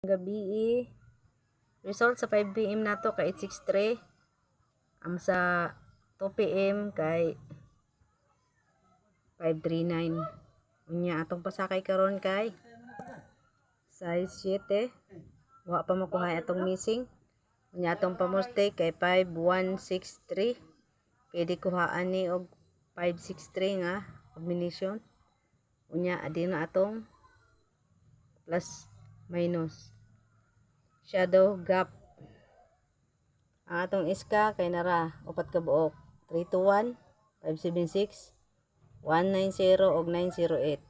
Gabi result sa 5 pm nato kay 863 am sa 2 pm kay 539 unya atong pasakay karon kay size 7 wa pa makuha atong missing unya atong pamuste kay 5163 pwede kuhaan ni og 563 nga combination unya adi na atong plus minus shadow gap ang atong iska kay nara upat ka buok 321 576 190 og 908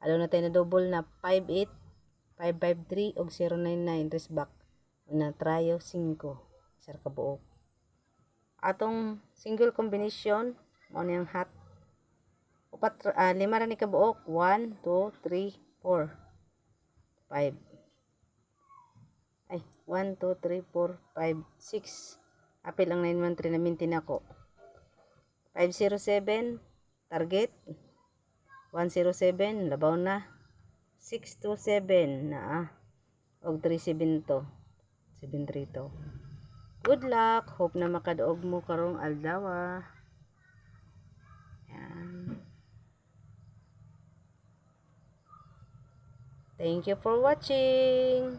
alo na tayo na double na 58 553 og 099 rest back una trayo 5 sar ka buok atong single combination mo niyang hot upat lima ra ni ka buok 1 2 3 4 5 ay 1 2 3 4 5 6 apil ang 913 na mintin ako 507 target 107 labaw na 627 na og 372 732 good luck hope na makaduog mo karong aldaw. Yan. Thank you for watching.